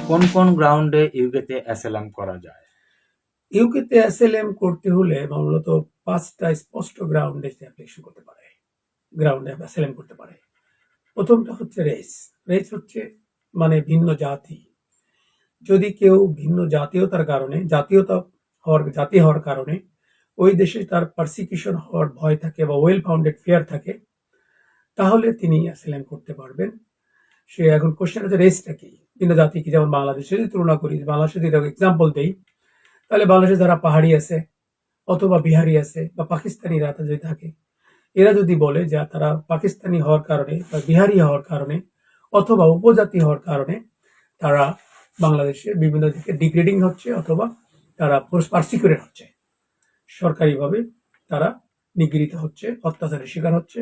কোন কোন গ্রাউন্ডে ইউকেতে অ্যাসাইলাম করা যায়? ইউকেতে অ্যাসাইলাম করতে হলে মূলত ৫টা স্পষ্ট গ্রাউন্ডে সে অ্যাপ্লিকেশন করতে পারে, গ্রাউন্ডে অ্যাসাইলাম করতে পারে। প্রথমটা হচ্ছে রেস। রেস হচ্ছে মানে ভিন্ন জাতি। যদি কেউ ভিন্ন জাতীয়তার কারণে জাতি হওয়ার কারণে ওই দেশে তার পারসিকিউশন হওয়ার ভয় থাকে বা ওয়েল ফাউন্ডেড ফিয়ার থাকে, তাহলে তিনি অ্যাসাইলাম করতে পারবেন। সে এখন কোশ্চেন হচ্ছে রেসটা কি, ভিন্ন জাতি কি। যেমন বাংলাদেশে যদি তুলনা করি, বাংলাদেশে যদি এক্সাম্পল দেই, তাহলে বাংলাদেশে যারা পাহাড়ি আছে অথবা বিহারি আছে বা পাকিস্তানিরা যদি থাকে, এরা যদি বলে যে তারা পাকিস্তানি হওয়ার কারণে বা বিহারি হওয়ার কারণে অথবা উপজাতি হওয়ার কারণে তারা বাংলাদেশে বিভিন্ন দিকে ডিগ্রেডিং হচ্ছে অথবা তারা পারসিকিউটেড হচ্ছে, সরকারিভাবে তারা নিগৃহীত হচ্ছে, অত্যাচারের শিকার হচ্ছে,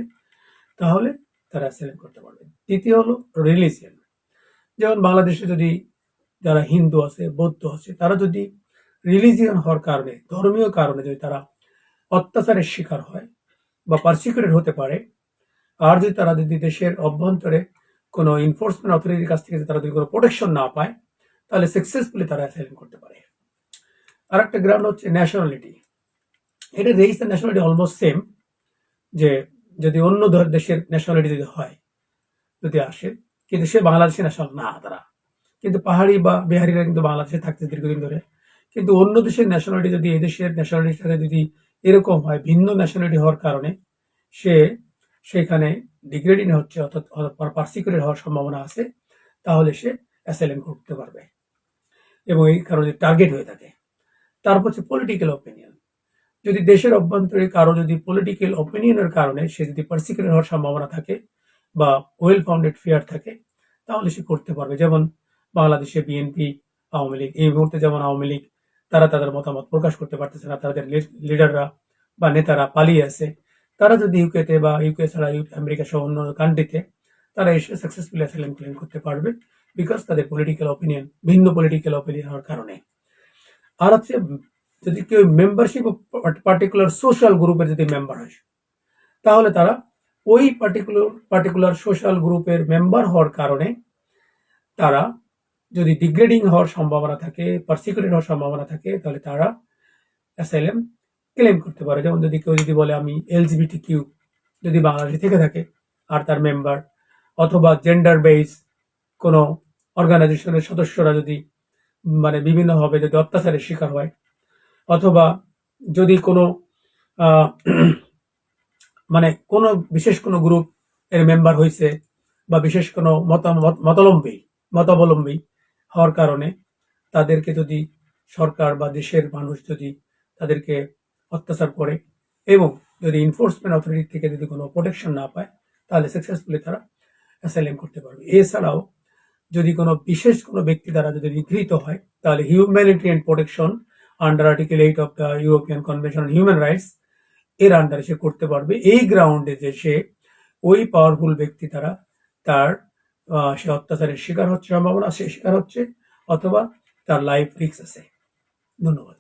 তাহলে তারা অ্যাসাইলাম করতে পারবে। দ্বিতীয় হলো রিলিজিয়ন। যেমন বাংলাদেশে যদি যারা হিন্দু আছে, বৌদ্ধ আছে, তারা যদি রিলিজিয়ন হওয়ার কারণে, ধর্মীয় কারণে যদি তারা অত্যাচারের শিকার হয় বা পারসিকিউটেড হতে পারে, আর যদি তারা যদি দেশের অভ্যন্তরে কোনো এনফোর্সমেন্ট অথরিটির কাছ থেকে তারা যদি কোনো প্রোটেকশন না পায়, তাহলে সাকসেসফুলি তারা অ্যাসাইলাম করতে পারে। আর একটা গ্রাউন্ড হচ্ছে ন্যাশনালিটি। এটা race and nationality almost same, যে যদি অন্য দেশের ন্যাশনালিটি যদি হয়, যদি আসে, কিন্তু সে বাংলাদেশের ন্যাশনাল না তারা, কিন্তু পাহাড়ি বা বিহারিরা কিন্তু বাংলাদেশে থাকছে দীর্ঘদিন ধরে, কিন্তু অন্য দেশের ন্যাশনালিটি যদি এই দেশের ন্যাশনালিটির সাথে যদি এরকম হয়, ভিন্ন ন্যাশনালিটি হওয়ার কারণে সে সেখানে ডিগ্রেডিং হচ্ছে অর্থাৎ পারসিকিউটেড হওয়ার সম্ভাবনা আছে, তাহলে সে অ্যাসাইলাম করতে পারবে এবং এই কারণে টার্গেট হয়ে থাকে। তারপর হচ্ছে পলিটিক্যাল অপিনিয়ন। যদি দেশের অভ্যন্তরে কারো যদি পলিটিক্যাল অপিনিয়নের কারণে সে যদি পারসিকিউটেড হওয়ার সম্ভাবনা থাকে বা ওয়েল ফাউন্ডেড ফিয়ার থাকে, তাহলে সে করতে পারবে। যেমন বাংলাদেশে বিএনপি, আওয়ামী লীগ, এই মুহূর্তে যেমন আওয়ামী লীগ তারা তাদের মতামত প্রকাশ করতে পারতেছে না, তাদের লিডাররা বা নেতারা পালিয়ে আছে। তারা যদি ইউকেতে বা ইউকে ছাড়া আমেরিকা সহ অন্য কান্ট্রিতে তারা এসে সাকসেসফুলি অ্যাসাইলাম ক্লেম করতে পারবে, বিকজ তাদের পলিটিক্যাল অপিনিয়ন, ভিন্ন পলিটিক্যাল অপিনিয়ন হওয়ার কারণে। আর হচ্ছে যদি কেউ মেম্বারশিপ পার্টিকুলার সোশ্যাল গ্রুপের যদি মেম্বার হয়, তাহলে তারা ওই পার্টিকুলার সোশ্যাল গ্রুপের মেম্বার হওয়ার কারণে তারা যদি ডিগ্রেডিং হওয়ার সম্ভাবনা থাকে, পারসিকিউটেড হওয়ার সম্ভাবনা থাকে, তাহলে তারা অ্যাসাইলাম ক্লেম করতে পারে। যেমন যদি কেউ যদি বলে আমি LGBTQ যদি বাংলাদেশে থেকে থাকে আর তার মেম্বার, অথবা জেন্ডার বেস কোনো অর্গানাইজেশনের সদস্যরা যদি মানে বিভিন্নভাবে যদি অত্যাচারের শিকার হয়, অথবা যদি কোনো মানে কোনো বিশেষ কোনো গ্রুপ এর মেম্বার হয়েছে বা বিশেষ কোনো মতাবলম্বী হওয়ার কারণে তাদেরকে যদি সরকার বা দেশের মানুষ যদি তাদেরকে অত্যাচার করে এবং যদি এনফোর্সমেন্ট অথরিটি থেকে যদি কোনো প্রোটেকশন না পায়, তাহলে সাকসেসফুলি তারা অ্যাসাইলাম করতে পারবে। এছাড়াও যদি কোনো বিশেষ কোনো ব্যক্তি দ্বারা যদি নিগৃহীত হয়, তাহলে humanitarian protection under article 8 of the European convention on human rights এর আন্ডারে সে করতে পারবে, এই গ্রাউন্ডে যে সে ওই পাওয়ারফুল ব্যক্তি দ্বারা তার সে অত্যাচারের শিকার হচ্ছে, সম্ভাবনা সে শিকার হচ্ছে, অথবা তার লাইফ রিস্ক আছে। ধন্যবাদ।